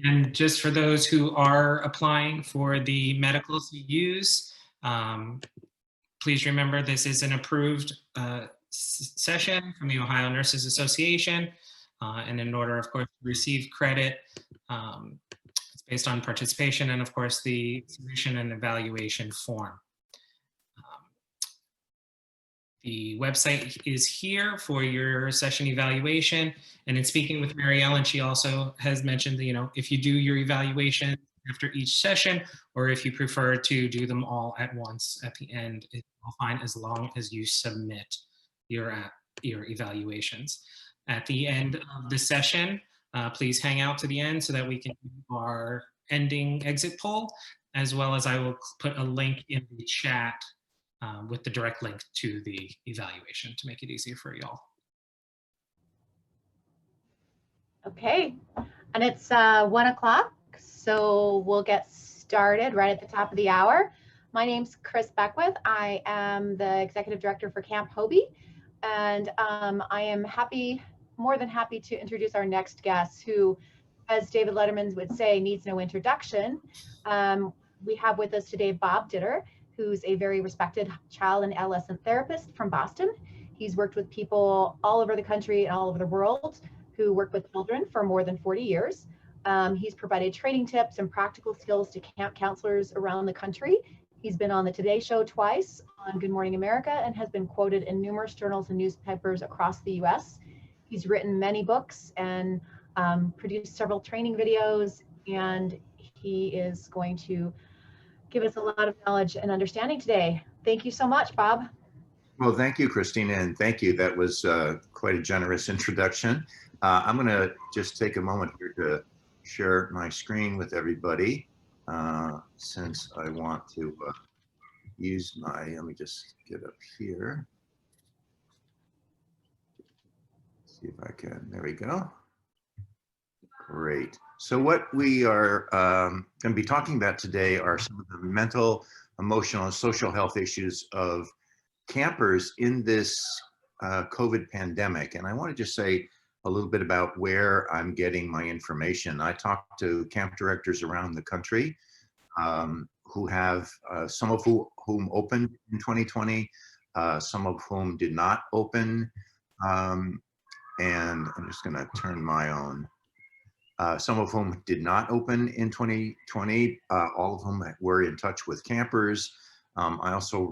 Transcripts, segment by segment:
And just for those who are applying for the medicals you use, please remember this is an approved session from the Ohio Nurses Association. And in order, of course, to receive credit, it's based on participation and, of course, the submission and evaluation form. The website is here for your session evaluation. And in speaking with Mary Ellen, she also has mentioned that, if you do your evaluation after each session, or if you prefer to do them all at once at the end, it's all fine as long as you submit your evaluations. At the end of the session, please hang out to the end so that we can do our ending exit poll, as well as I will put a link in the chat with the direct link to the evaluation to make it easier for y'all. Okay, and it's 1 o'clock, so we'll get started right at the top of the hour. My name's Chris Beckwith. I am the Executive Director for Camp Hobie, and I am more than happy to introduce our next guest, who, as David Letterman would say, needs no introduction. We have with us today Bob Ditter, who's a very respected child and adolescent therapist from Boston. He's worked with people all over the country and all over the world who work with children for more than 40 years. He's provided training tips and practical skills to camp counselors around the country. He's been on the Today Show twice, on Good Morning America, and has been quoted in numerous journals and newspapers across the US. He's written many books and produced several training videos, and he is going to give us a lot of knowledge and understanding today. Thank you so much, Bob. Well, thank you, Christina, and thank you. That was quite a generous introduction. I'm going to just take a moment here to share my screen with everybody, since I want to use let me just get up here. See if I can, there we go. Great. So what we are going to be talking about today are some of the mental, emotional, and social health issues of campers in this COVID pandemic. And I want to just say a little bit about where I'm getting my information. I talk to camp directors around the country who have, some of whom opened in 2020, some of whom did not open. And I'm just going to turn my own. Some of whom did not open in 2020, all of whom were in touch with campers. I also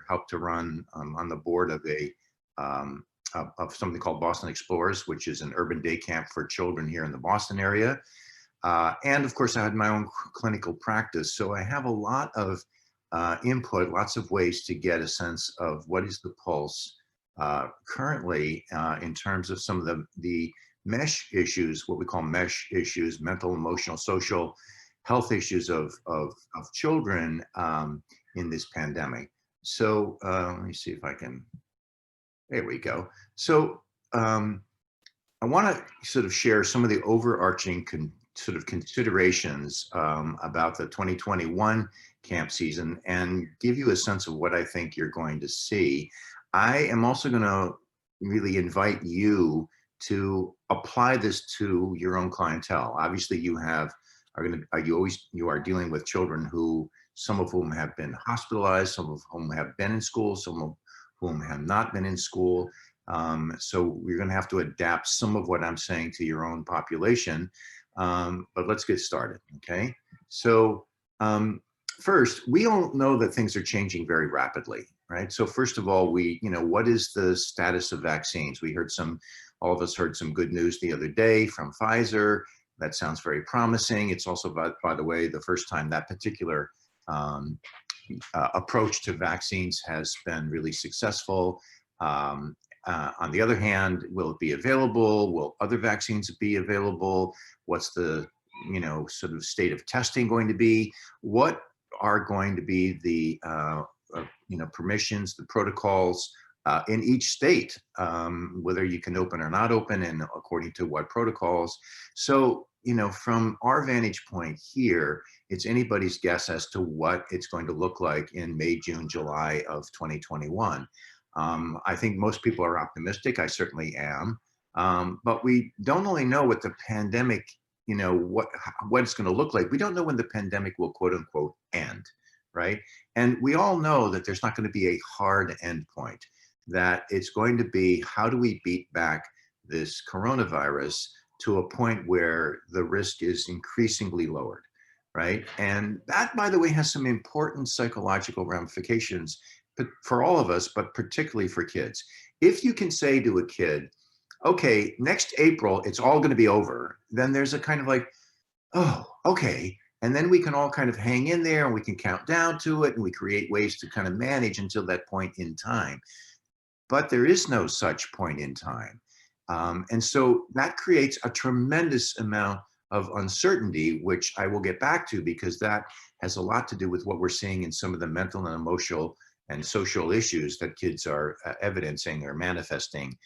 help to run on the board of something called Boston Explorers, which is an urban day camp for children here in the Boston area. And of course, I had my own clinical practice. So I have a lot of input, lots of ways to get a sense of what is the pulse currently in terms of some of the mesh issues, what we call mesh issues, mental, emotional, social health issues of children in this pandemic. So let me see if I can, there we go. So I want to sort of share some of the overarching considerations about the 2021 camp season and give you a sense of what I think you're going to see. I am also going to really invite you to apply this to your own clientele. Obviously, you are dealing with children some of whom have been hospitalized, some of whom have been in school, some of whom have not been in school. So we're going to have to adapt some of what I'm saying to your own population. But let's get started, okay? So first, we all know that things are changing very rapidly, right? So first of all, what is the status of vaccines? All of us heard some good news the other day from Pfizer. That sounds very promising. It's also, by the way, the first time that particular approach to vaccines has been really successful. On the other hand, will it be available? Will other vaccines be available? What's the sort of state of testing going to be? What are going to be the permissions, the protocols in each state, whether you can open or not open and according to what protocols. So, from our vantage point here, it's anybody's guess as to what it's going to look like in May, June, July of 2021. I think most people are optimistic. I certainly am. But we don't only know what the pandemic, what it's going to look like. We don't know when the pandemic will quote unquote end, right? And we all know that there's not going to be a hard end point, that it's going to be how do we beat back this coronavirus to a point where the risk is increasingly lowered, right? And that, by the way, has some important psychological ramifications for all of us, but particularly for kids. If you can say to a kid, okay, next April, it's all going to be over, then there's a kind of like, oh, okay. And then we can all kind of hang in there and we can count down to it and we create ways to kind of manage until that point in time. But there is no such point in time. And so that creates a tremendous amount of uncertainty, which I will get back to because that has a lot to do with what we're seeing in some of the mental and emotional and social issues that kids are evidencing or manifesting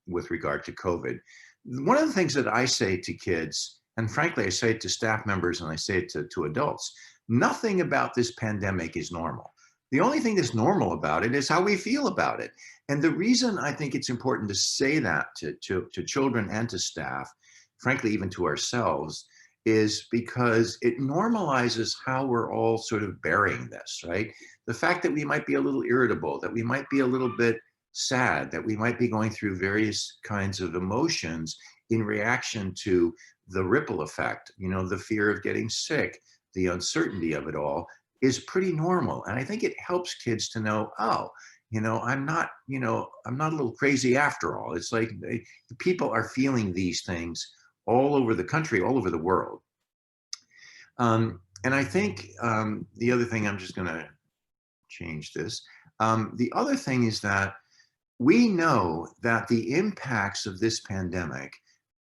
with regard to COVID. One of the things that I say to kids, and frankly, I say it to staff members and I say it to adults, nothing about this pandemic is normal. The only thing that's normal about it is how we feel about it. And the reason I think it's important to say that to children and to staff, frankly, even to ourselves, is because it normalizes how we're all sort of bearing this, right? The fact that we might be a little irritable, that we might be a little bit sad, that we might be going through various kinds of emotions in reaction to the ripple effect, the fear of getting sick, the uncertainty of it all is pretty normal. And I think it helps kids to know, oh, I'm not a little crazy after all. It's like the people are feeling these things all over the country, all over the world. And I think the other thing, I'm just going to change this. The other thing is that we know that the impacts of this pandemic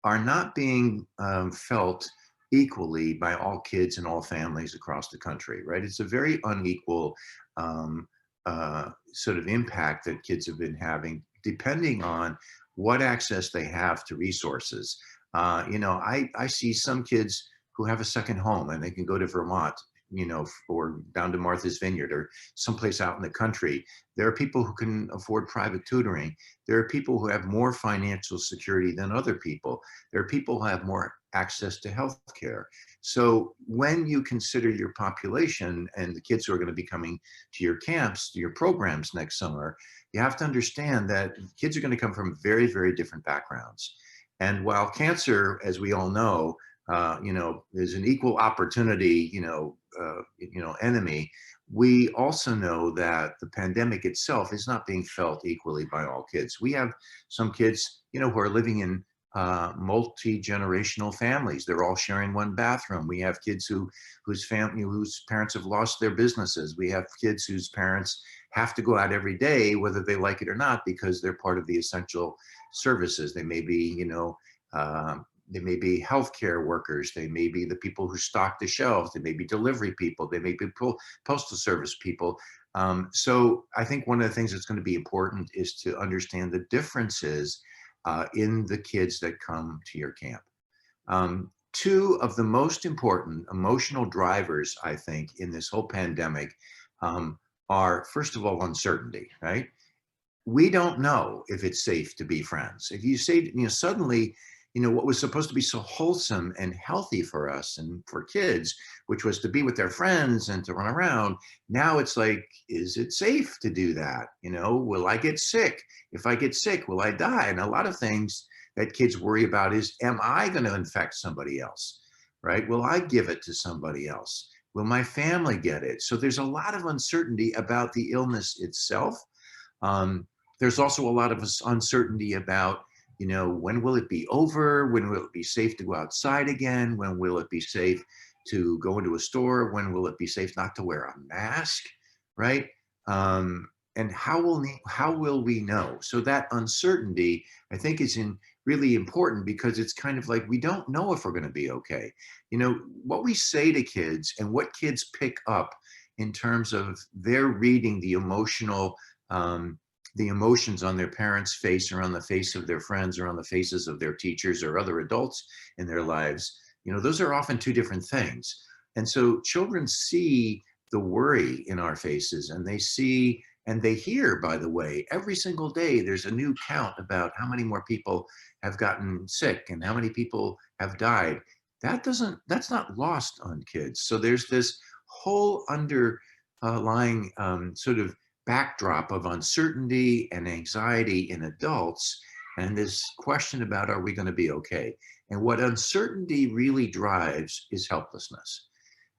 are not being felt equally by all kids and all families across the country, right? It's a very unequal sort of impact that kids have been having, depending on what access they have to resources. I see some kids who have a second home and they can go to Vermont, or down to Martha's Vineyard or someplace out in the country. There are people who can afford private tutoring. There are people who have more financial security than other people. There are people who have more access to health care. So when you consider your population and the kids who are going to be coming to your camps, to your programs next summer, you have to understand that kids are going to come from very, very different backgrounds. And while cancer, as we all know, is an equal opportunity, enemy, we also know that the pandemic itself is not being felt equally by all kids. We have some kids, who are living in multi-generational families. They're all sharing one bathroom. We have kids whose parents have lost their businesses. We have kids whose parents have to go out every day, whether they like it or not, because they're part of the essential services. They may be, they may be healthcare workers. They may be the people who stock the shelves. They may be delivery people. They may be postal service people. So I think one of the things that's going to be important is to understand the differences in the kids that come to your camp. Two of the most important emotional drivers, I think, in this whole pandemic are, first of all, uncertainty, right? We don't know if it's safe to be friends. If you say, suddenly, what was supposed to be so wholesome and healthy for us and for kids, which was to be with their friends and to run around, now it's like, is it safe to do that? Will I get sick? If I get sick, will I die? And a lot of things that kids worry about is, am I going to infect somebody else, right? Will I give it to somebody else? Will my family get it? So there's a lot of uncertainty about the illness itself. There's also a lot of uncertainty about, when will it be over? When will it be safe to go outside again? When will it be safe to go into a store? When will it be safe not to wear a mask, right? And how will we know? So that uncertainty, I think, is really important because it's kind of like we don't know if we're going to be okay. What we say to kids and what kids pick up in terms of their reading the emotional the emotions on their parents' face or on the face of their friends or on the faces of their teachers or other adults in their lives, those are often two different things. And so children see the worry in our faces, and they see and they hear, by the way, every single day there's a new count about how many more people have gotten sick and how many people have died. That's not lost on kids. So there's this whole underlying sort of backdrop of uncertainty and anxiety in adults, and this question about, are we going to be okay? And what uncertainty really drives is helplessness.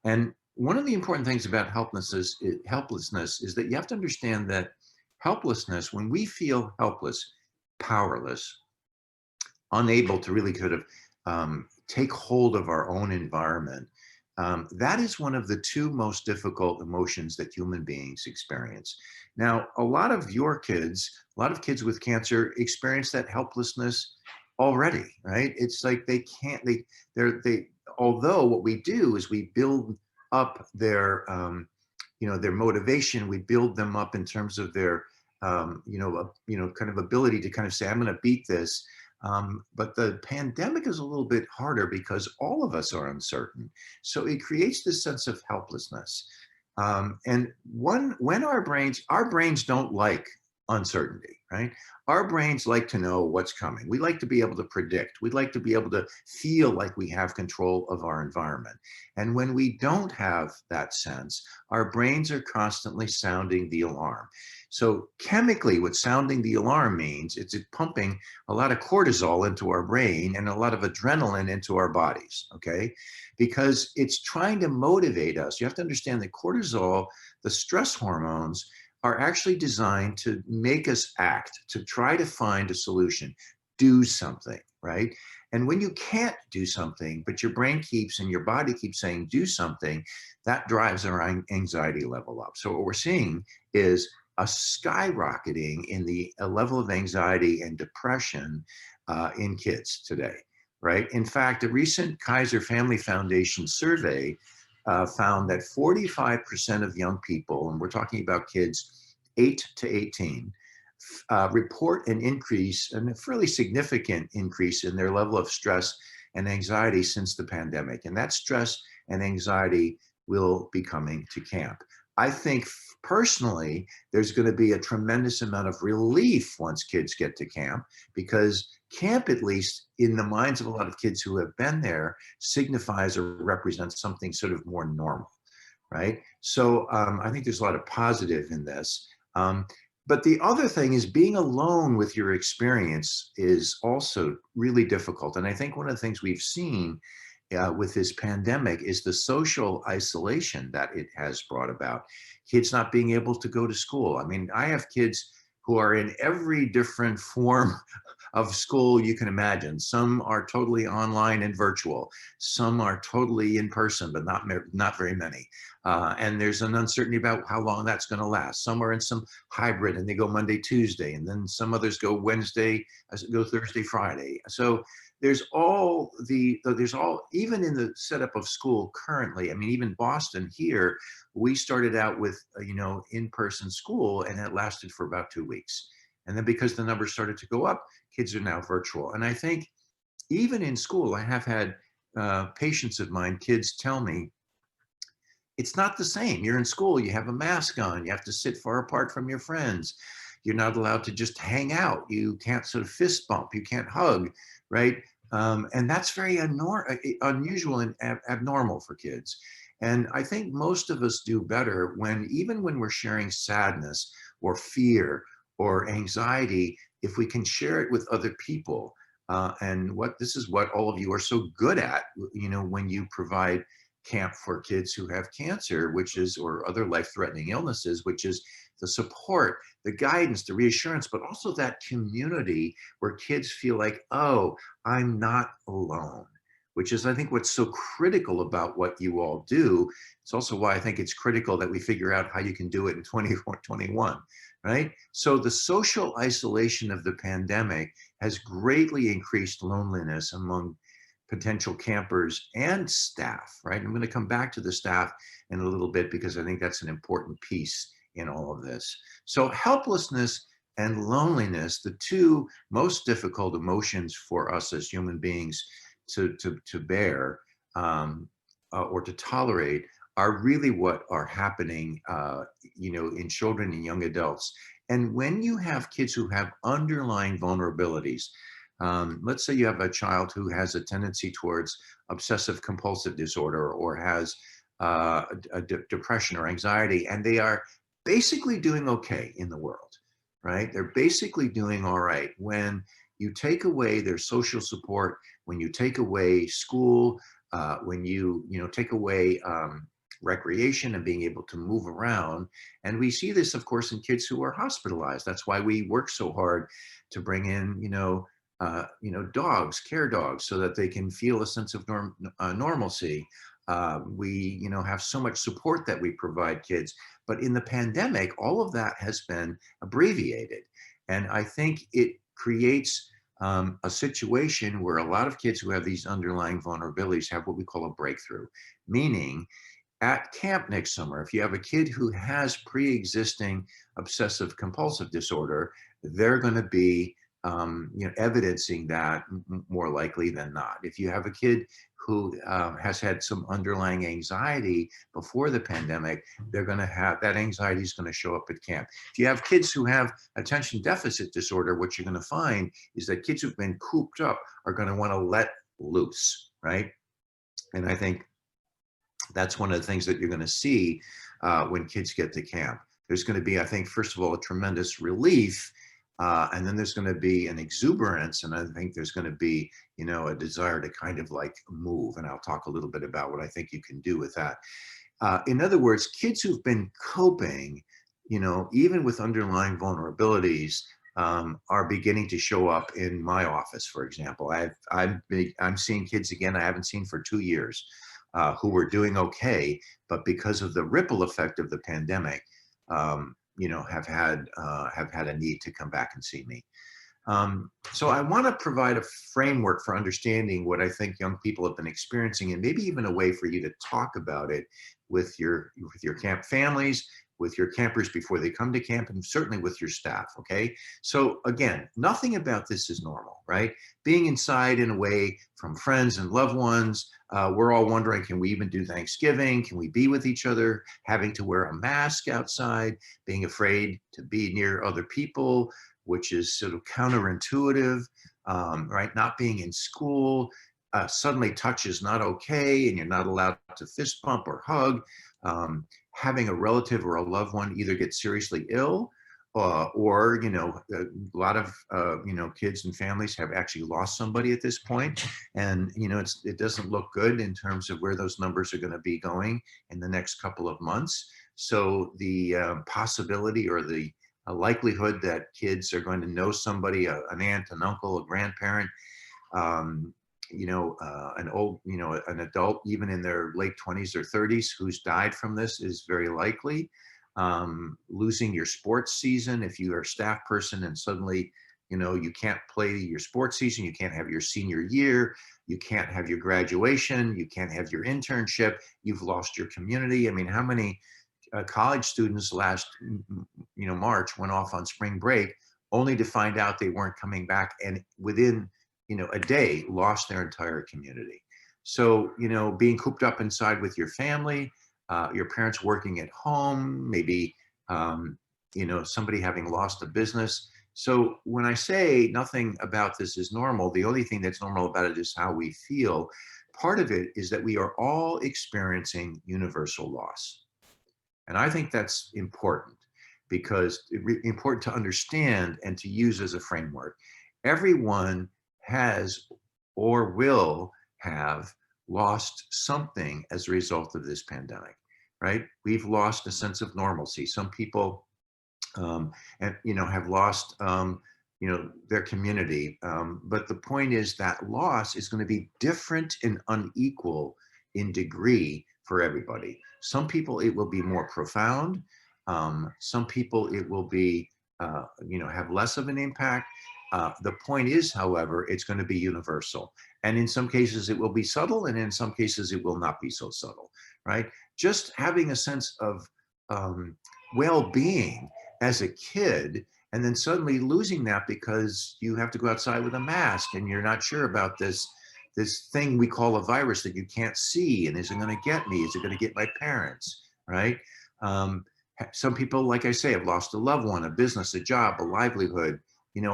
And one of the important things about helplessness is that you have to understand that helplessness, when we feel helpless, powerless, unable to really kind of take hold of our own environment, that is one of the two most difficult emotions that human beings experience. Now, a lot of kids with cancer experience that helplessness already, right? It's like they can't, although what we do is we build up their motivation, we build them up in terms of their, kind of ability to kind of say, I'm going to beat this. But the pandemic is a little bit harder because all of us are uncertain. So it creates this sense of helplessness. And when our brains don't like uncertainty, right? Our brains like to know what's coming. We like to be able to predict. We'd like to be able to feel like we have control of our environment. And when we don't have that sense, our brains are constantly sounding the alarm. So chemically, what sounding the alarm means, it's pumping a lot of cortisol into our brain and a lot of adrenaline into our bodies, okay? Because it's trying to motivate us. You have to understand that cortisol, the stress hormones, are actually designed to make us act, to try to find a solution, do something, right? And when you can't do something, but your brain keeps and your body keeps saying, do something, that drives our anxiety level up. So what we're seeing is a skyrocketing in the level of anxiety and depression in kids today, right? In fact, a recent Kaiser Family Foundation survey found that 45% of young people, and we're talking about kids 8 to 18, report an increase, and a fairly significant increase in their level of stress and anxiety since the pandemic. And that stress and anxiety will be coming to camp. I think personally, there's going to be a tremendous amount of relief once kids get to camp, because camp, at least in the minds of a lot of kids who have been there, signifies or represents something sort of more normal, right? So I think there's a lot of positive in this. But the other thing is, being alone with your experience is also really difficult. And I think one of the things we've seen with this pandemic is the social isolation that it has brought about. Kids not being able to go to school. I mean, I have kids who are in every different form of school you can imagine. Some are totally online and virtual. Some are totally in person, but not very many. And there's an uncertainty about how long that's going to last. Some are in some hybrid and they go Monday, Tuesday, and then some others go Wednesday, go Thursday, Friday. So there's even in the setup of school currently, I mean, even Boston here, we started out with, in-person school, and it lasted for about 2 weeks. And then because the numbers started to go up, kids are now virtual. And I think even in school, I have had patients of mine, kids tell me, it's not the same. You're in school, you have a mask on, you have to sit far apart from your friends. You're not allowed to just hang out. You can't sort of fist bump, you can't hug, right? And that's very unusual and abnormal for kids. And I think most of us do better even when we're sharing sadness or fear or anxiety, if we can share it with other people. And this is what all of you are so good at, when you provide camp for kids who have cancer, or other life-threatening illnesses, which is the support, the guidance, the reassurance, but also that community where kids feel like, oh, I'm not alone, which is, I think, what's so critical about what you all do. It's also why I think it's critical that we figure out how you can do it in 2021, right? So the social isolation of the pandemic has greatly increased loneliness among potential campers and staff, right? I'm going to come back to the staff in a little bit because I think that's an important piece in all of this. So helplessness and loneliness, the two most difficult emotions for us as human beings to bear, or to tolerate, are really what are happening, in children and young adults. And when you have kids who have underlying vulnerabilities, let's say you have a child who has a tendency towards obsessive compulsive disorder, or has depression or anxiety, and they are basically doing okay in the world, right? They're basically doing all right. When you take away their social support, when you take away school, when you take away recreation and being able to move around. And we see this, of course, in kids who are hospitalized. That's why we work so hard to bring in, dogs, care dogs, so that they can feel a sense of normalcy. We, have so much support that we provide kids. But in the pandemic, all of that has been abbreviated. And I think it creates a situation where a lot of kids who have these underlying vulnerabilities have what we call a breakthrough, meaning at camp next summer, if you have a kid who has pre-existing obsessive compulsive disorder, they're going to be evidencing that more likely than not. If you have a kid who has had some underlying anxiety before the pandemic, they're going to have that anxiety is going to show up at camp. If you have kids who have attention deficit disorder, what you're going to find is that kids who've been cooped up are going to want to let loose, right? And I think that's one of the things that you're going to see when kids get to camp. There's going to be, I think, first of all, a tremendous relief, and then there's going to be an exuberance, and I think there's going to be, a desire to kind of like move. And I'll talk a little bit about what I think you can do with that. In other words, kids who've been coping, even with underlying vulnerabilities, are beginning to show up in my office, for example. I'm seeing kids again I haven't seen for 2 years. Who were doing okay, but because of the ripple effect of the pandemic, have had a need to come back and see me. So I want to provide a framework for understanding what I think young people have been experiencing, and maybe even a way for you to talk about it with your camp families, with your campers before they come to camp, and certainly with your staff, okay? So again, nothing about this is normal, right? Being inside and away from friends and loved ones, we're all wondering, can we even do Thanksgiving? Can we be with each other? Having to wear a mask outside, being afraid to be near other people, which is sort of counterintuitive, right? Not being in school, suddenly touch is not okay, and you're not allowed to fist bump or hug. Having a relative or a loved one either get seriously ill, or a lot of kids and families have actually lost somebody at this point, and it doesn't look good in terms of where those numbers are going to be going in the next couple of months. So the possibility or the likelihood that kids are going to know somebody, an aunt, an uncle, a grandparent, an adult, even in their late 20s or 30s, who's died from this is very likely. Losing your sports season, if you are a staff person and suddenly, you can't play your sports season, you can't have your senior year, you can't have your graduation, you can't have your internship, you've lost your community. I mean, how many college students last, March went off on spring break only to find out they weren't coming back, and within a day lost their entire community. So, being cooped up inside with your family, your parents working at home, maybe, somebody having lost a business. So when I say nothing about this is normal, the only thing that's normal about it is how we feel. Part of it is that we are all experiencing universal loss. And I think that's important, because it's important to understand and to use as a framework. Everyone has or will have lost something as a result of this pandemic, right? We've lost a sense of normalcy. Some people, have lost, their community. But the point is that loss is going to be different and unequal in degree for everybody. Some people, it will be more profound. Some people, it will be, have less of an impact. The point is, however, it's going to be universal. And in some cases, it will be subtle, and in some cases, it will not be so subtle, right? Just having a sense of well-being as a kid and then suddenly losing that because you have to go outside with a mask and you're not sure about this thing we call a virus that you can't see, and is it going to get me? Is it going to get my parents? Right? Um, some people, like I say, have lost a loved one, a business, a job, a livelihood.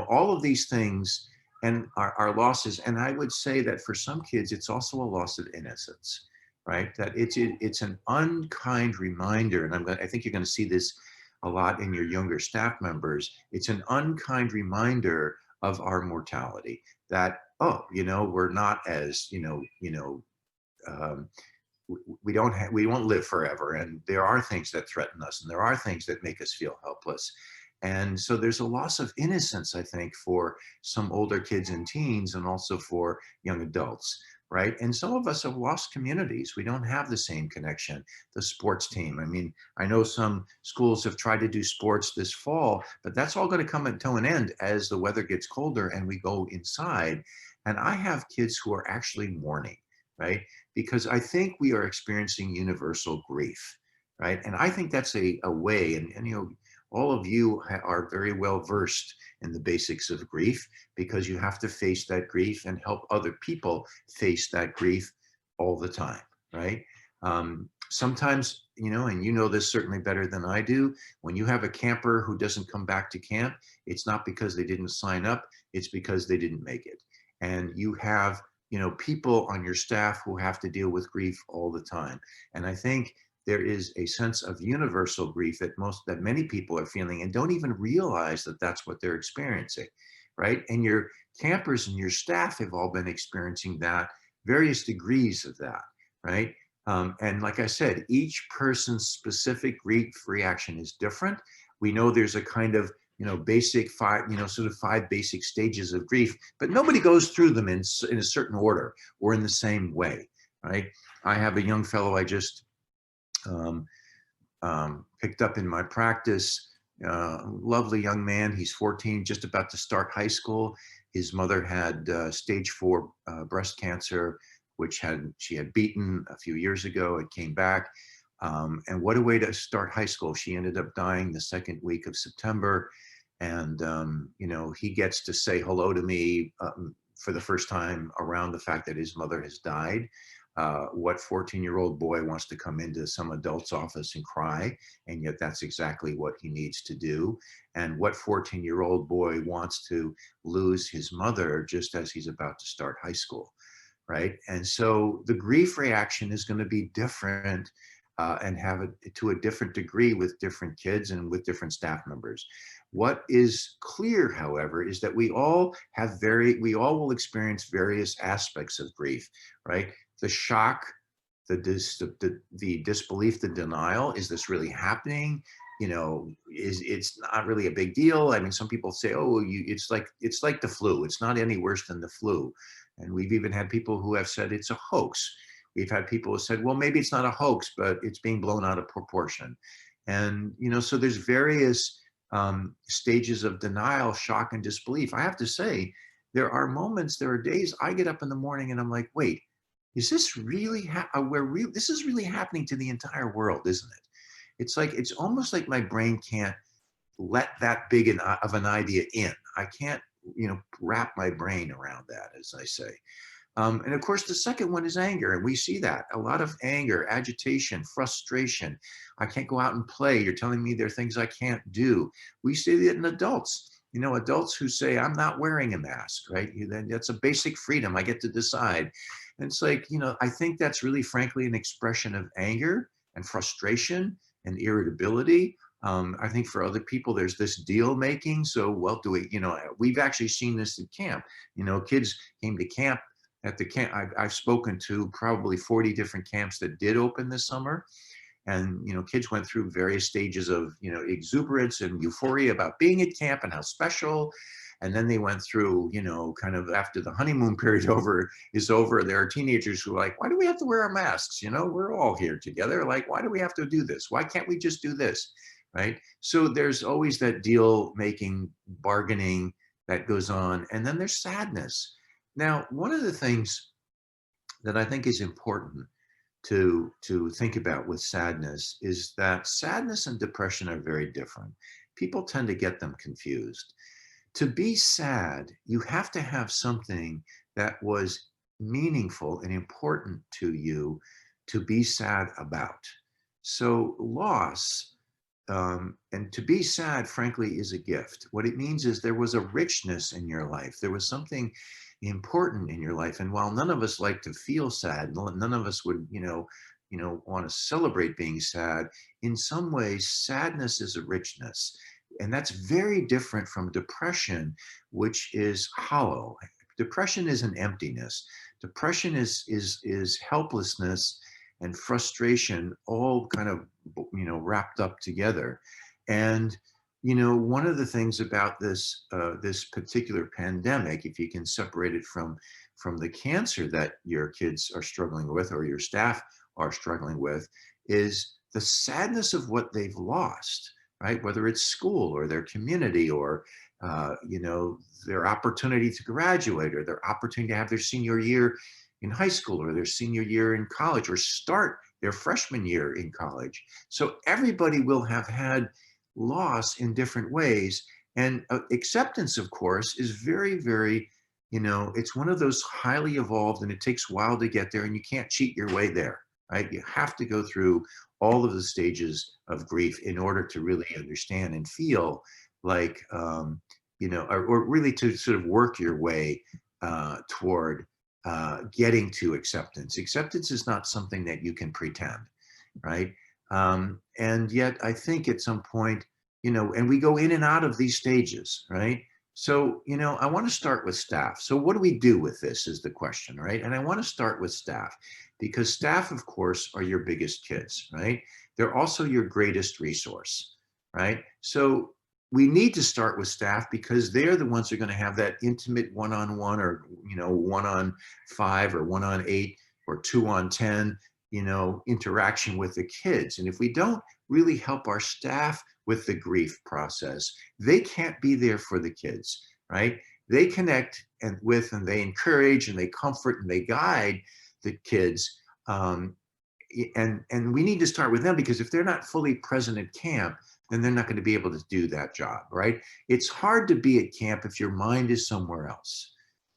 All of these things and are losses. And I would say that for some kids, it's also a loss of innocence, right? That it's an unkind reminder, and I think you're going to see this a lot in your younger staff members. It's an unkind reminder of our mortality. That, oh, we're not as um, we won't live forever, and there are things that threaten us, and there are things that make us feel helpless. And so there's a loss of innocence, I think, for some older kids and teens, and also for young adults, right? And some of us have lost communities. We don't have the same connection. The sports team, I mean, I know some schools have tried to do sports this fall, but that's all going to come to an end as the weather gets colder and we go inside. And I have kids who are actually mourning, right? Because I think we are experiencing universal grief, right? And I think that's a way, and all of you are very well versed in the basics of grief, because you have to face that grief and help other people face that grief all the time, right? Sometimes, and you know this certainly better than I do, when you have a camper who doesn't come back to camp, it's not because they didn't sign up, it's because they didn't make it. And you have people on your staff who have to deal with grief all the time. And I think there is a sense of universal grief that many people are feeling and don't even realize that that's what they're experiencing, right? And your campers and your staff have all been experiencing that, various degrees of that, right? And like I said, each person's specific grief reaction is different. We know there's a kind of basic sort of five basic stages of grief, but nobody goes through them in a certain order or in the same way, right? I have a young fellow I just picked up in my practice, lovely young man. He's 14, just about to start high school. His mother had stage 4 breast cancer, which she had beaten a few years ago. It came back. And what a way to start high school. She ended up dying the second week of September. And, he gets to say hello to me for the first time around the fact that his mother has died. What 14-year-old boy wants to come into some adult's office and cry? And yet that's exactly what he needs to do. And what 14-year-old boy wants to lose his mother just as he's about to start high school, right? And so the grief reaction is going to be different and have it to a different degree with different kids and with different staff members. What is clear, however, is that we all will experience various aspects of grief, right? The shock, the disbelief, the denial. Is this really happening? It's not really a big deal. I mean, some people say, oh, it's like the flu. It's not any worse than the flu. And we've even had people who have said it's a hoax. We've had people who said, well, maybe it's not a hoax, but it's being blown out of proportion. And, so there's various stages of denial, shock, and disbelief. I have to say, there are days I get up in the morning and I'm like, wait, is this really, this is really happening to the entire world, isn't it? It's almost like my brain can't let that big of an idea in. I can't, wrap my brain around that, as I say. And of course, the second one is anger. And we see that a lot of anger, agitation, frustration. I can't go out and play. You're telling me there are things I can't do. We see that in adults, adults who say, I'm not wearing a mask, right? That's a basic freedom. I get to decide. And it's like, I think that's really, frankly, an expression of anger and frustration and irritability. I think for other people, there's this deal making. So, well, we've actually seen this in camp. Kids came to camp. At the camp, I've spoken to probably 40 different camps that did open this summer. And, kids went through various stages of, exuberance and euphoria about being at camp and how special. And then they went through, kind of after the honeymoon period is over, there are teenagers who are like, why do we have to wear our masks? We're all here together. Like, why do we have to do this? Why can't we just do this? Right? So there's always that deal making, bargaining that goes on. And then there's sadness. Now, one of the things that I think is important to think about with sadness is that sadness and depression are very different. people tend to get them confused. To be sad, you have to have something that was meaningful and important to you to be sad about. So loss, and to be sad, frankly, is a gift. What it means is there was a richness in your life. There was something important in your life. And while none of us like to feel sad, none of us would, want to celebrate being sad. In some ways, sadness is a richness. And that's very different from depression, which is hollow. Depression is an emptiness. Depression is helplessness and frustration all kind of wrapped up together. And one of the things about this particular pandemic, if you can separate it from the cancer that your kids are struggling with or your staff are struggling with, is the sadness of what they've lost, right? Whether it's school or their community or their opportunity to graduate or their opportunity to have their senior year in high school or their senior year in college or start their freshman year in college. So everybody will have had loss in different ways. And acceptance, of course, is very, very, it's one of those highly evolved, and it takes a while to get there, and you can't cheat your way there, right? You have to go through all of the stages of grief in order to really understand and feel like, or really to sort of work your way toward getting to acceptance. Acceptance is not something that you can pretend, right? And yet I think at some point, and we go in and out of these stages, right? So, I want to start with staff. So what do we do with this is the question, right? And I want to start with staff because staff, of course, are your biggest kids, right? They're also your greatest resource, right? So we need to start with staff because they're the ones who are going to have that intimate one-on-one or, 1-on-5 or 1-on-8 or 2-on-10, interaction with the kids. And if we don't really help our staff with the grief process, they can't be there for the kids, right? They connect and they encourage and they comfort and they guide the kids. And we need to start with them because if they're not fully present at camp, then they're not going to be able to do that job, right? It's hard to be at camp if your mind is somewhere else,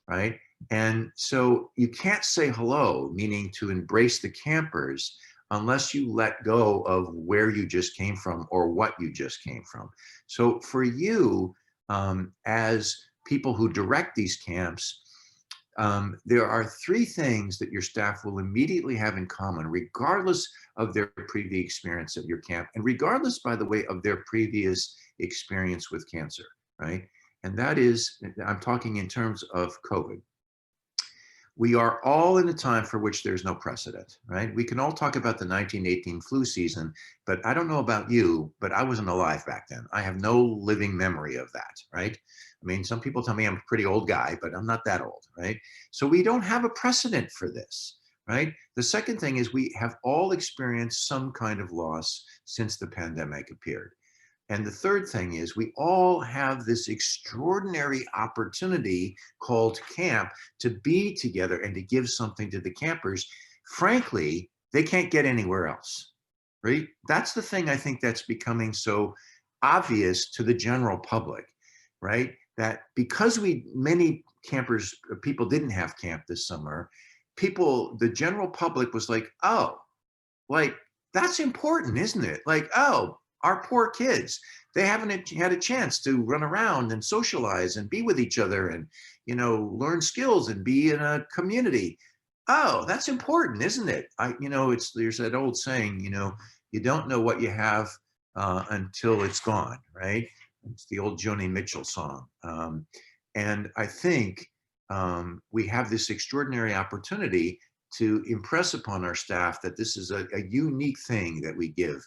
right? And so you can't say hello, meaning to embrace the campers, unless you let go of where you just came from or what you just came from. So for you, as people who direct these camps, there are 3 things that your staff will immediately have in common, regardless of their previous experience at your camp, and regardless, by the way, of their previous experience with cancer, right? And that is, I'm talking in terms of COVID. We are all in a time for which there's no precedent, right? We can all talk about the 1918 flu season, but I don't know about you, but I wasn't alive back then. I have no living memory of that, right? I mean, some people tell me I'm a pretty old guy, but I'm not that old, right? So we don't have a precedent for this, right? The second thing is we have all experienced some kind of loss since the pandemic appeared. And the third thing is we all have this extraordinary opportunity called camp to be together and to give something to the campers. Frankly, they can't get anywhere else, right? That's the thing I think that's becoming so obvious to the general public, right? That because many campers, people didn't have camp this summer, the general public was like, oh, like, that's important, isn't it? Like, oh, our poor kids, they haven't had a chance to run around and socialize and be with each other and, learn skills and be in a community. Oh, that's important, isn't it? There's that old saying, you don't know what you have until it's gone, right? It's the old Joni Mitchell song. And I think we have this extraordinary opportunity to impress upon our staff that this is a unique thing that we give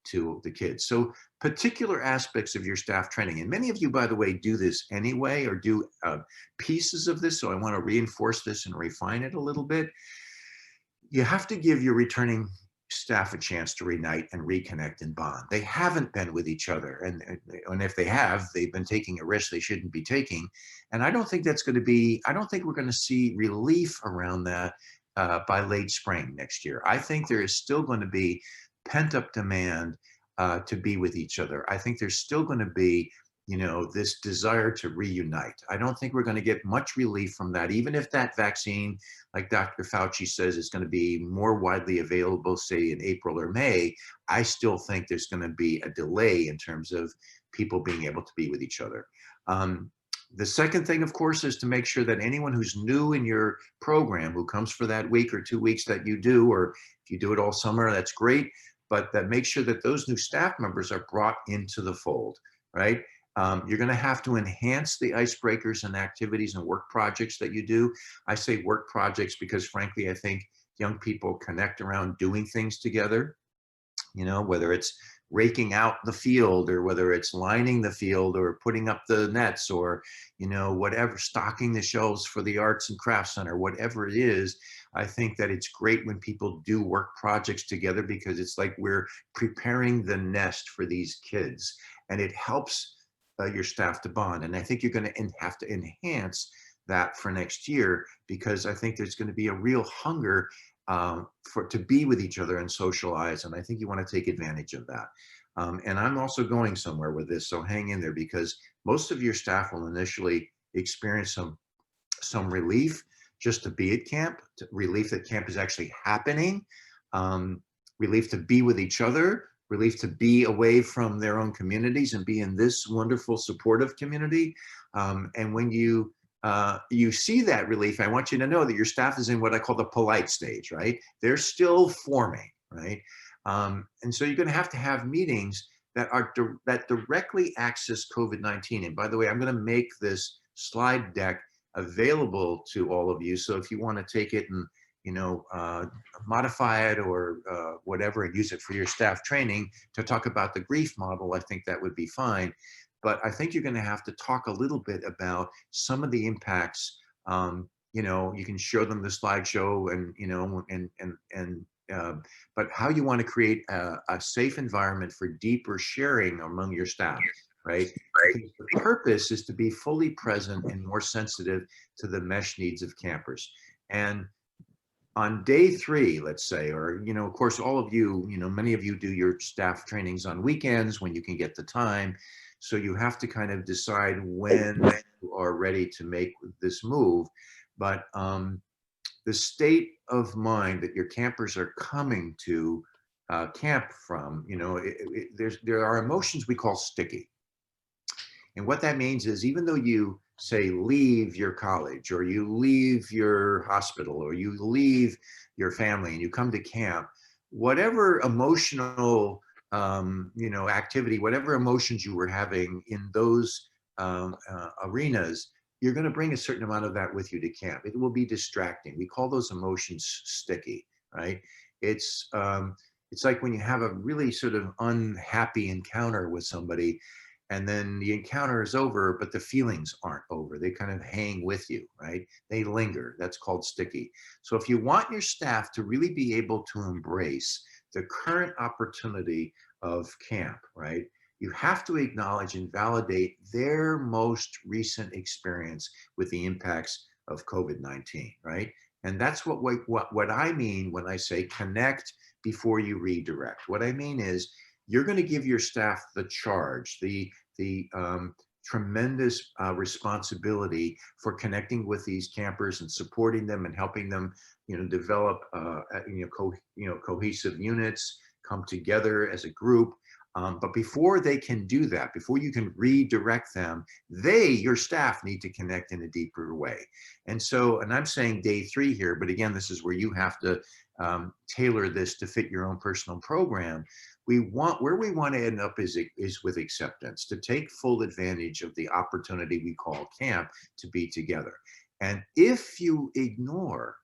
to the kids. So particular aspects of your staff training, and many of you, by the way, do this anyway or do pieces of this. So I want to reinforce this and refine it a little bit. You have to give your returning staff a chance to reunite and reconnect and bond. They haven't been with each other. And if they have, they've been taking a risk they shouldn't be taking. And I don't think we're going to see relief around that by late spring next year. I think there is still going to be pent up demand to be with each other. I think there's still going to be, this desire to reunite. I don't think we're going to get much relief from that, even if that vaccine, like Dr. Fauci says, is going to be more widely available, say in April or May. I still think there's going to be a delay in terms of people being able to be with each other. The second thing, of course, is to make sure that anyone who's new in your program, who comes for that week or 2 weeks that you do, or if you do it all summer, that's great, but that make sure that those new staff members are brought into the fold, right? You're going to have to enhance the icebreakers and activities and work projects that you do. I say work projects because, frankly, I think young people connect around doing things together, whether it's raking out the field, or whether it's lining the field, or putting up the nets, or, whatever, stocking the shelves for the arts and crafts center, whatever it is. I think that it's great when people do work projects together, because it's like we're preparing the nest for these kids, and it helps your staff to bond. And I think you're going to have to enhance that for next year, because I think there's going to be a real hunger to be with each other and socialize. And I think you want to take advantage of that. And I'm also going somewhere with this, so hang in there, because most of your staff will initially experience some relief just to be at camp, relief that camp is actually happening, relief to be with each other, relief to be away from their own communities and be in this wonderful supportive community. And when you see that relief, I want you to know that your staff is in what I call the polite stage, right? They're still forming, right? And so you're going to have meetings that directly access COVID-19. And by the way, I'm going to make this slide deck available to all of you. So if you want to take it and modify it or whatever, and use it for your staff training to talk about the grief model, I think that would be fine. But I think you're going to have to talk a little bit about some of the impacts. You can show them the slideshow, and but how you want to create a safe environment for deeper sharing among your staff, right? Because the purpose is to be fully present and more sensitive to the mesh needs of campers. And on day 3, let's say, or, of course, all of you, many of you do your staff trainings on weekends when you can get the time. So you have to kind of decide when you are ready to make this move. But the state of mind that your campers are coming to camp from, there are emotions we call sticky. And what that means is, even though you say leave your college, or you leave your hospital, or you leave your family and you come to camp, whatever emotional activity, whatever emotions you were having in those arenas, you're going to bring a certain amount of that with you to camp. It will be distracting. We call those emotions sticky, right? It's like when you have a really sort of unhappy encounter with somebody, and then the encounter is over, but the feelings aren't over. They kind of hang with you, right? They linger. That's called sticky. So if you want your staff to really be able to embrace the current opportunity of camp, right, you have to acknowledge and validate their most recent experience with the impacts of COVID-19, right? And that's what I mean when I say connect before you redirect. What I mean is, you're going to give your staff the charge, the tremendous responsibility for connecting with these campers and supporting them and helping them, develop, cohesive units, come together as a group. But before they can do that, before you can redirect them, your staff need to connect in a deeper way. And so, and I'm saying day 3 here, but again, this is where you have to tailor this to fit your own personal program. Where we want to end up is with acceptance, to take full advantage of the opportunity we call camp to be together. And if you ignore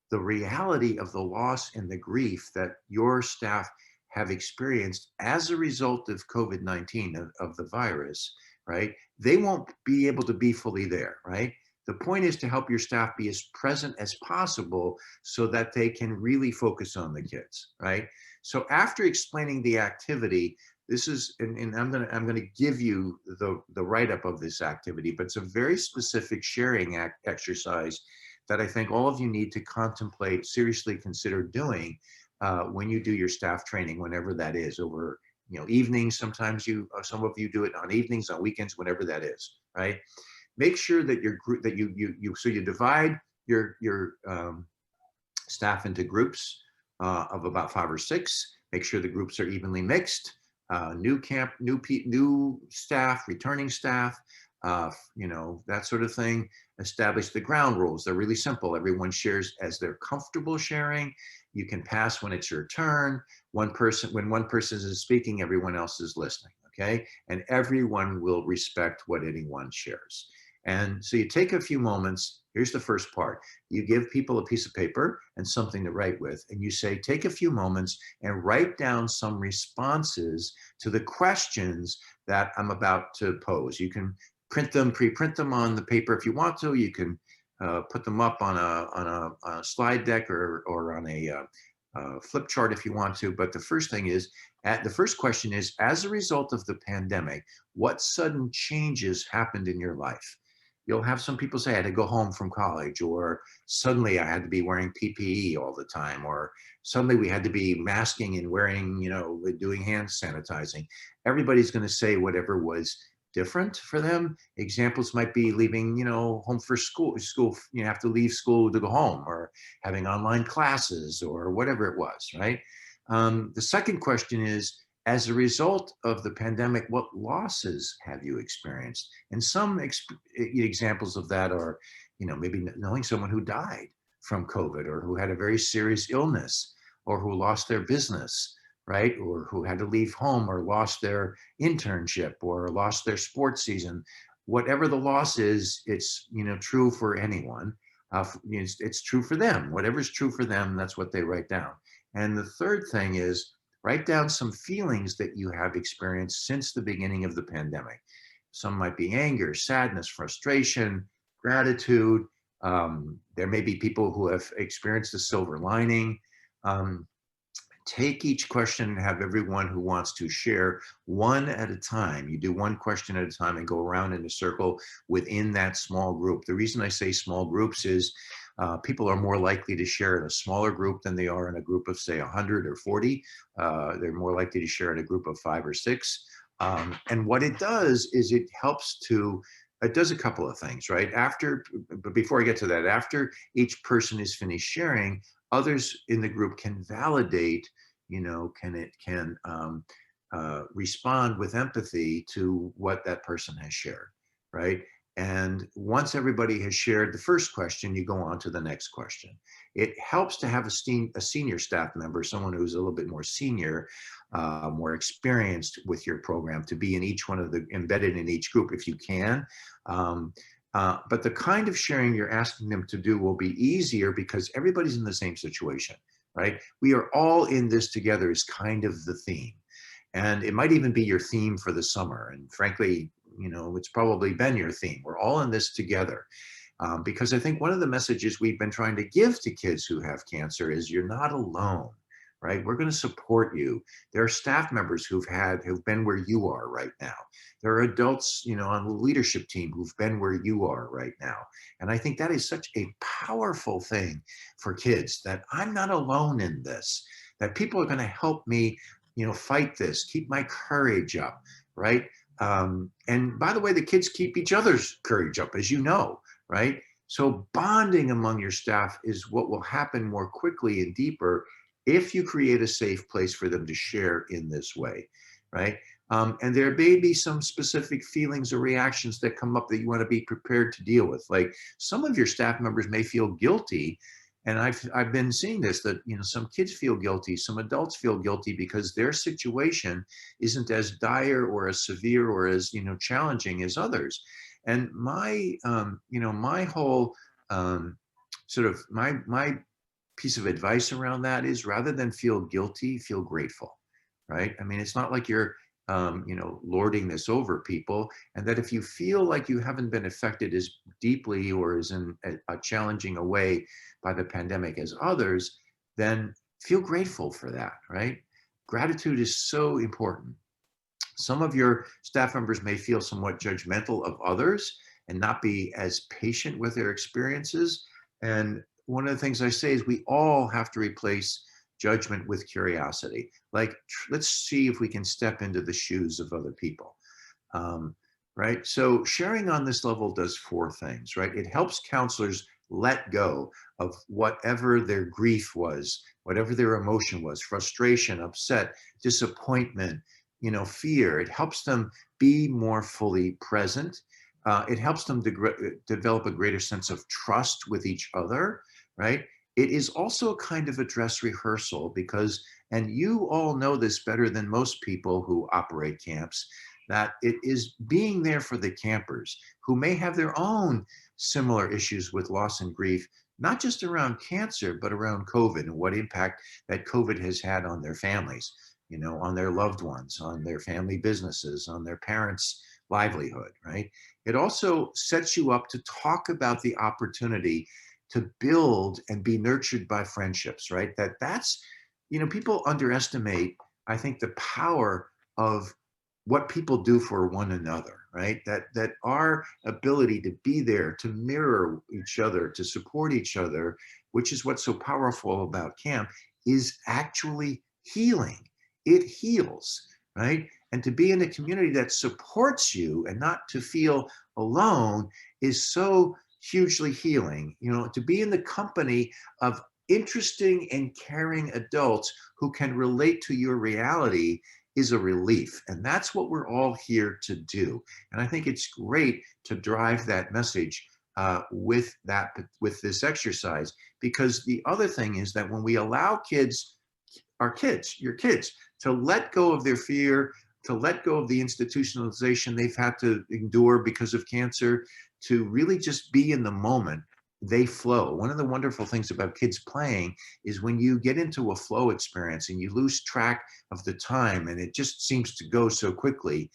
the reality of the loss and the grief that your staff have experienced as a result of COVID-19, of the virus, right, they won't be able to be fully there, right? The point is to help your staff be as present as possible so that they can really focus on the kids, right? So after explaining the activity, this is, and I'm gonna give you the write-up of this activity, but it's a very specific sharing exercise that I think all of you need to contemplate, seriously consider doing when you do your staff training, whenever that is, over evenings. Sometimes some of you do it on evenings, on weekends, whenever that is, right? Make sure that your group, that you divide your staff into groups of about 5 or 6. Make sure the groups are evenly mixed. New staff, returning staff, that sort of thing. Establish the ground rules. They're really simple. Everyone shares as they're comfortable sharing. You can pass when it's your turn. When one person is speaking, everyone else is listening, okay? And everyone will respect what anyone shares. And so you take a few moments. Here's the first part. You give people a piece of paper and something to write with, and you say, take a few moments and write down some responses to the questions that I'm about to pose. You can pre-print them on the paper if you want to. You can put them up on a slide deck or on a flip chart if you want to. But the first question is, as a result of the pandemic, what sudden changes happened in your life? You'll have some people say, I had to go home from college, or suddenly I had to be wearing PPE all the time, or suddenly we had to be masking and wearing, doing hand sanitizing. Everybody's going to say whatever was different for them. Examples might be leaving, home for school, you have to leave school to go home, or having online classes, or whatever it was, right? The second question is, as a result of the pandemic, what losses have you experienced? And some examples of that are, maybe knowing someone who died from COVID, or who had a very serious illness, or who lost their business, right? Or who had to leave home, or lost their internship, or lost their sports season. Whatever the loss is, it's, true for anyone. It's true for them. Whatever's true for them, that's what they write down. And the third thing is, write down some feelings that you have experienced since the beginning of the pandemic. Some might be anger, sadness, frustration, gratitude. There may be people who have experienced a silver lining. Take each question and have everyone who wants to share one at a time. You do one question at a time and go around in a circle within that small group. The reason I say small groups is people are more likely to share in a smaller group than they are in a group of, say, 100 or 40. They're more likely to share in a group of 5 or 6. And what it does is it does a couple of things, right? But before I get to that, after each person is finished sharing, others in the group can validate, can respond with empathy to what that person has shared, right? And once everybody has shared the first question, you go on to the next question. It helps to have a senior staff member, someone who's a little bit more senior, more experienced with your program, to be in each one of embedded in each group if you can. But the kind of sharing you're asking them to do will be easier because everybody's in the same situation, right? We are all in this together is kind of the theme. And it might even be your theme for the summer. And frankly, it's probably been your theme. We're all in this together. Because I think one of the messages we've been trying to give to kids who have cancer is you're not alone, right? We're going to support you. There are staff members who've been where you are right now. There are adults, on the leadership team who've been where you are right now. And I think that is such a powerful thing for kids, that I'm not alone in this, that people are going to help me, fight this, keep my courage up, right? And by the way, the kids keep each other's courage up, as you know, right? So bonding among your staff is what will happen more quickly and deeper if you create a safe place for them to share in this way, right? And there may be some specific feelings or reactions that come up that you want to be prepared to deal with. Like some of your staff members may feel guilty. And I've been seeing this, that, some kids feel guilty, some adults feel guilty because their situation isn't as dire or as severe or as, challenging as others. And my, my whole my piece of advice around that is, rather than feel guilty, feel grateful, right? I mean, it's not like you're, lording this over people. And that if you feel like you haven't been affected as deeply or as in a challenging a way by the pandemic as others, then feel grateful for that, right? Gratitude is so important. Some of your staff members may feel somewhat judgmental of others and not be as patient with their experiences. And one of the things I say is we all have to replace judgment with curiosity. Like, let's see if we can step into the shoes of other people. Right? So sharing on this level does four things, right? It helps counselors let go of whatever their grief was, whatever their emotion was, frustration, upset, disappointment, fear. It helps them be more fully present. It helps them to develop a greater sense of trust with each other, right? It is also kind of a dress rehearsal because, and you all know this better than most people who operate camps, that it is being there for the campers who may have their own similar issues with loss and grief, not just around cancer, but around COVID and what impact that COVID has had on their families, on their loved ones, on their family businesses, on their parents' livelihood, right? It also sets you up to talk about the opportunity to build and be nurtured by friendships, right? That's, people underestimate, I think, the power of what people do for one another, right? That our ability to be there, to mirror each other, to support each other, which is what's so powerful about camp, is actually healing. It heals, right? And to be in a community that supports you and not to feel alone is so hugely healing. To be in the company of interesting and caring adults who can relate to your reality is a relief. And that's what we're all here to do. And I think it's great to drive that message with this exercise, because the other thing is that when we allow kids, your kids, to let go of their fear, to let go of the institutionalization they've had to endure because of cancer, to really just be in the moment, they flow. One of the wonderful things about kids playing is when you get into a flow experience and you lose track of the time and it just seems to go so quickly,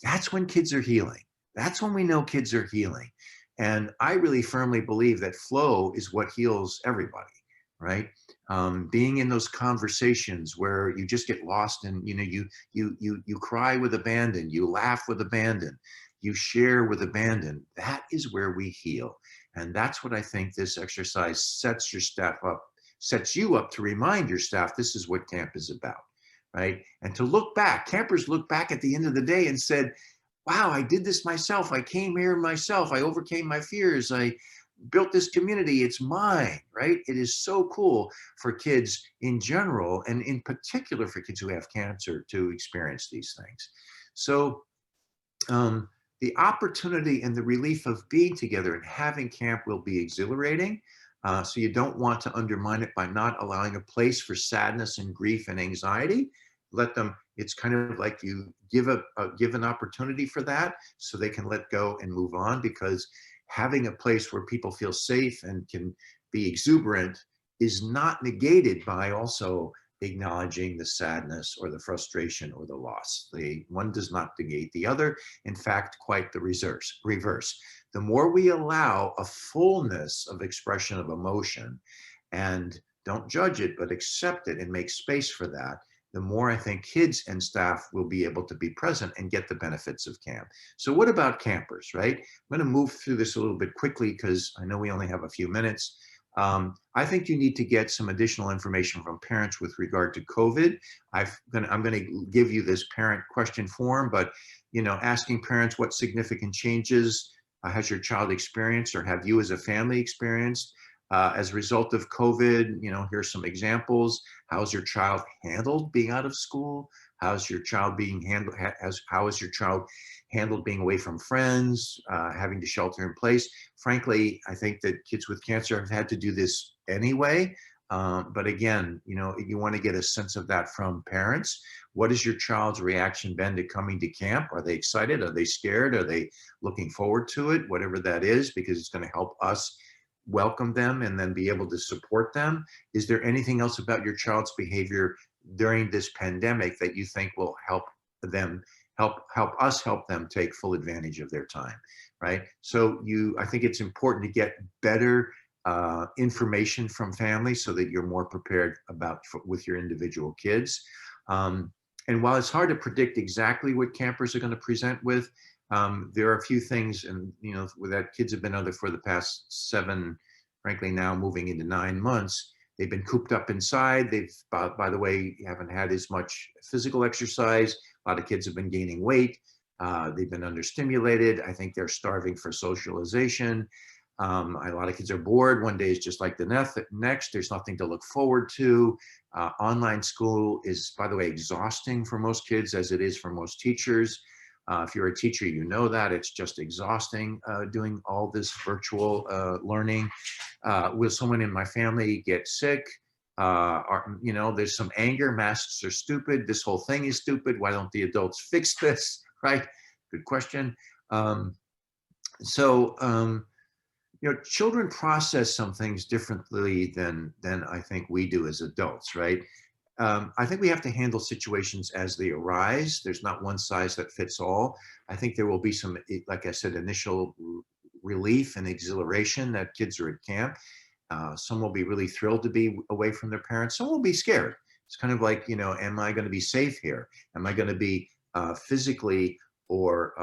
that's when kids are healing. That's when we know kids are healing. And I really firmly believe that flow is what heals everybody, right? Being in those conversations where you just get lost and you cry with abandon, you laugh with abandon, you share with abandon. That is where we heal. And that's what I think this exercise sets you up to remind your staff this is what camp is about, right? And to look back, campers look back at the end of the day and said, wow, I did this myself. I came here myself. I overcame my fears. I built this community. It's mine, right? It is so cool for kids in general, and in particular for kids who have cancer, to experience these things. So the opportunity and the relief of being together and having camp will be exhilarating. So you don't want to undermine it by not allowing a place for sadness and grief and anxiety. Let them, it's kind of like you give an opportunity for that so they can let go and move on, because having a place where people feel safe and can be exuberant is not negated by also acknowledging the sadness or the frustration or the loss. One does not negate the other. In fact, quite the reverse. The more we allow a fullness of expression of emotion and don't judge it, but accept it and make space for that, the more I think kids and staff will be able to be present and get the benefits of camp. So what about campers, right? I'm going to move through this a little bit quickly because I know we only have a few minutes. I think you need to get some additional information from parents with regard to COVID. I'm going to give you this parent question form, but asking parents what significant changes has your child experienced, or have you as a family experienced as a result of COVID? Here's some examples. How's your child handled being out of school? How's your child being handled? How is your child handled being away from friends, having to shelter in place? Frankly, I think that kids with cancer have had to do this anyway. But again, you want to get a sense of that from parents. What has your child's reaction been to coming to camp? Are they excited? Are they scared? Are they looking forward to it? Whatever that is, because it's going to help us welcome them and then be able to support them. Is there anything else about your child's behavior during this pandemic that you think will help them help them take full advantage of their time, right? So I think it's important to get better information from families so that you're more prepared with your individual kids. And while it's hard to predict exactly what campers are going to present with, there are a few things, and that kids have been under for the past 7, frankly now moving into 9 months. they've been cooped up inside. They've, by the way, haven't had as much physical exercise. A lot of kids have been gaining weight. They've been understimulated. I think they're starving for socialization. A lot of kids are bored. One day is just like the next. There's nothing to look forward to. Online school is, by the way, exhausting for most kids, as it is for most teachers. If you're a teacher, you know that it's just exhausting doing all this virtual learning. Will someone in my family get sick? There's some anger. Masks are stupid. This whole thing is stupid. Why don't the adults fix this? Right? Good question. Children process some things differently than I think we do as adults, right? I think we have to handle situations as they arise. There's not one size that fits all. I think there will be some, like I said, initial relief and exhilaration that kids are at camp. Some will be really thrilled to be away from their parents. Some will be scared. It's kind of like, am I going to be safe here? Am I going to be physically or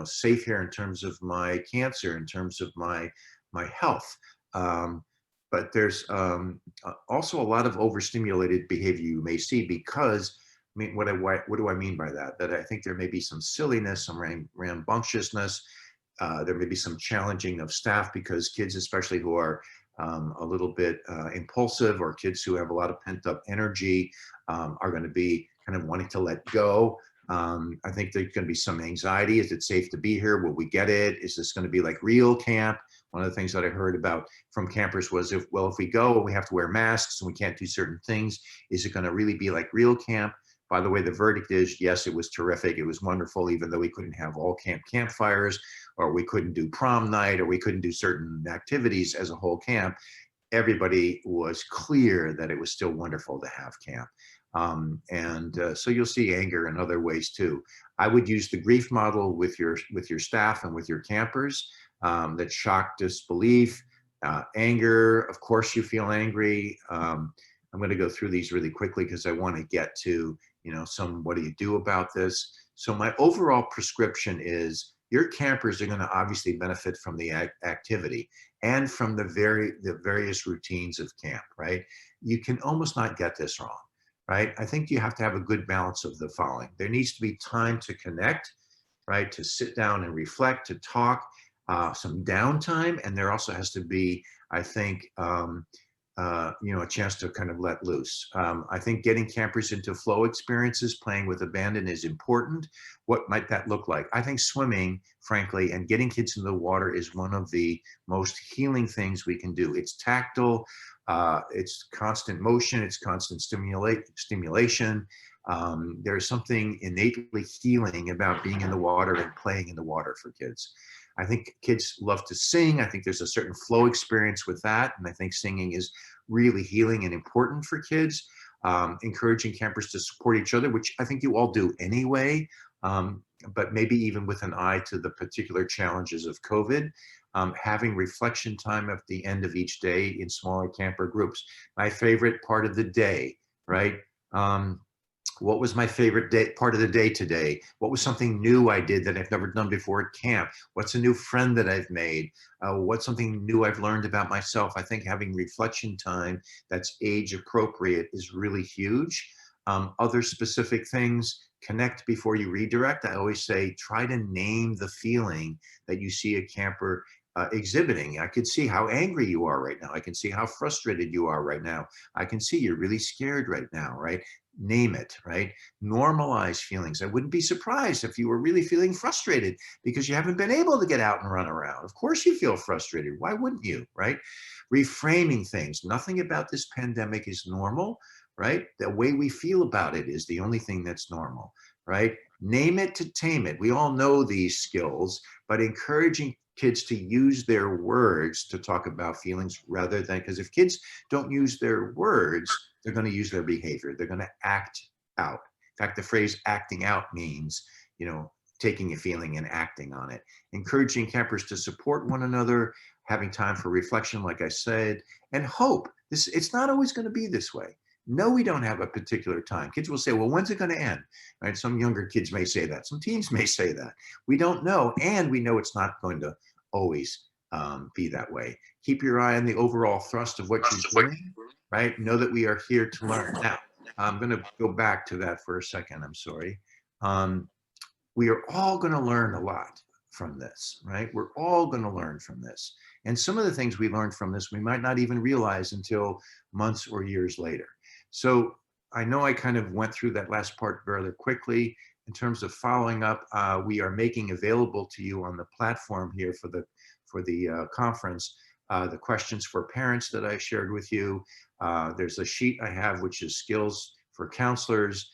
safe here in terms of my cancer, in terms of my health? But there's also a lot of overstimulated behavior you may see because, what do I mean by that? That I think there may be some silliness, some rambunctiousness. There may be some challenging of staff because kids, especially who are a little bit impulsive, or kids who have a lot of pent up energy, are going to be kind of wanting to let go. I think there's going to be some anxiety. Is it safe to be here? Will we get it? Is this going to be like real camp? One of the things that I heard about from campers was, if we go and we have to wear masks and we can't do certain things, is it going to really be like real camp? By the way, the verdict is, yes, it was terrific. It was wonderful, even though we couldn't have all campfires, or we couldn't do prom night, or we couldn't do certain activities as a whole camp. Everybody was clear that it was still wonderful to have camp. So you'll see anger in other ways too. I would use the grief model with your staff and with your campers. That shock, disbelief, anger. Of course, you feel angry. I'm going to go through these really quickly because I want to get to what do you do about this? So my overall prescription is, your campers are going to obviously benefit from the activity and from the various routines of camp, right? You can almost not get this wrong, right? I think you have to have a good balance of the following. There needs to be time to connect, right? To sit down and reflect, to talk, some downtime, and there also has to be, I think, a chance to kind of let loose. I think getting campers into flow experiences, playing with abandon, is important. What might that look like? I think swimming, frankly, and getting kids in the water is one of the most healing things we can do. It's tactile, it's constant motion, it's constant stimulation. There's something innately healing about being in the water and playing in the water for kids. I think kids love to sing. I think there's a certain flow experience with that. And I think singing is really healing and important for kids. Encouraging campers to support each other, which I think you all do anyway, but maybe even with an eye to the particular challenges of COVID. Having reflection time at the end of each day in smaller camper groups. My favorite part of the day, right? What was my favorite part of the day today? What was something new I did that I've never done before at camp? What's a new friend that I've made? What's something new I've learned about myself? I think having reflection time that's age appropriate is really huge. Other specific things, connect before you redirect. I always say, try to name the feeling that you see a camper exhibiting. I can see how angry you are right now. I can see how frustrated you are right now. I can see you're really scared right now, right? Name it, right? Normalize feelings. I wouldn't be surprised if you were really feeling frustrated because you haven't been able to get out and run around. Of course you feel frustrated. Why wouldn't you, right? Reframing things. Nothing about this pandemic is normal, right? The way we feel about it is the only thing that's normal, right? Name it to tame it. We all know these skills, but encouraging kids to use their words to talk about feelings rather than, because if kids don't use their words, they're going to use their behavior. They're going to act out. In fact, the phrase acting out means, taking a feeling and acting on it. Encouraging campers to support one another, having time for reflection, like I said, and hope. It's not always going to be this way. No, we don't have a particular time. Kids will say, well, when's it going to end? Right? Some younger kids may say that. Some teens may say that. We don't know. And we know it's not going to always be that way. Keep your eye on the overall thrust of what you're doing. right? Know that we are here to learn. Now, I'm going to go back to that for a second. I'm sorry. We are all going to learn a lot from this, right? We're all going to learn from this. And some of the things we learned from this, we might not even realize until months or years later. So I know I kind of went through that last part rather quickly. In terms of following up, we are making available to you on the platform here for the conference, the questions for parents that I shared with you. There's a sheet I have, which is skills for counselors.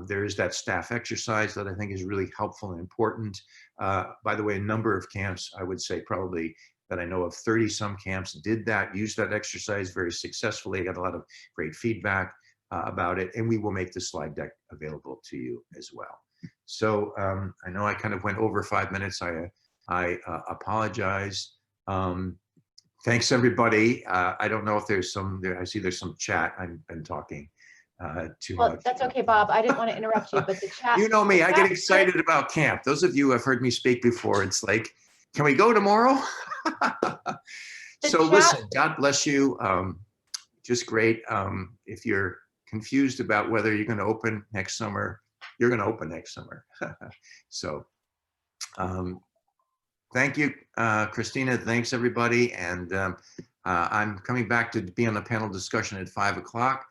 There is that staff exercise that I think is really helpful and important. By the way, a number of camps, I would say probably that I know of 30 some camps did that, used that exercise very successfully. I got a lot of great feedback about it, and we will make the slide deck available to you as well. So I know I kind of went over 5 minutes. I apologize. Thanks everybody. I don't know if there's some, I see there's some chat. I've been talking too Well, much. that's okay, Bob. I didn't want to interrupt you, but the chat. You know me, I get chat- excited about camp. Those of you who have heard me speak before, it's like, can we go tomorrow? So chat- listen, God bless you. Just great. If you're confused about whether you're going to open next summer, you're going to open next summer. So thank you, Christina. Thanks everybody. And I'm coming back to be on the panel discussion at 5 o'clock.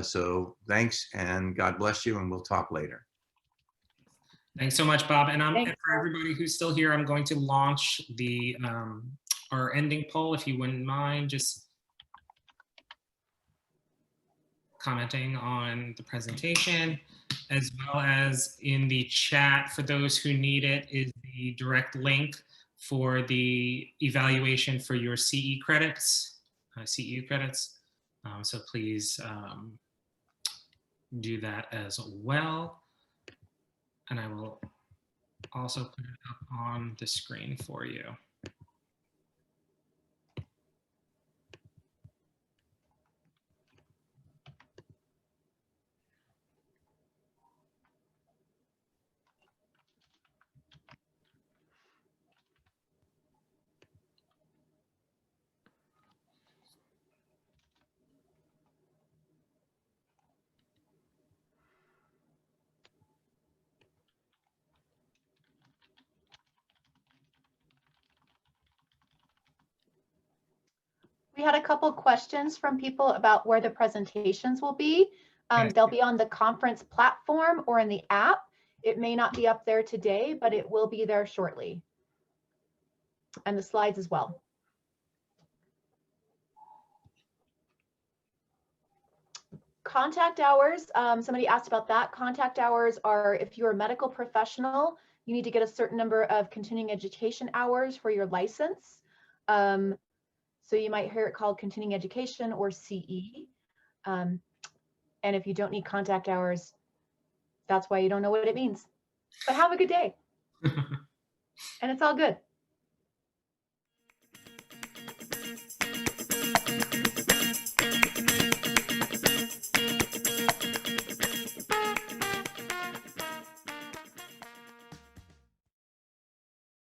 So thanks and God bless you, and we'll talk later. Thanks so much, Bob. And Thanks, for Bob. everybody who's still here, I'm going to launch the our ending poll, if you wouldn't mind just commenting on the presentation, as well as in the chat for those who need it is the direct link for the evaluation for your CE credits, CEU credits. So please do that as well. And I will also put it up on the screen for you. We had a couple questions from people about where the presentations will be. Yes. They'll be on the conference platform or in the app. It may not be up there today, but it will be there shortly. And the slides as well. Contact hours, somebody asked about that. Contact hours are if you're a medical professional, you need to get a certain number of continuing education hours for your license. So you might hear it called continuing education or CE. And if you don't need contact hours, that's why you don't know what it means. But have a good day. And it's all good.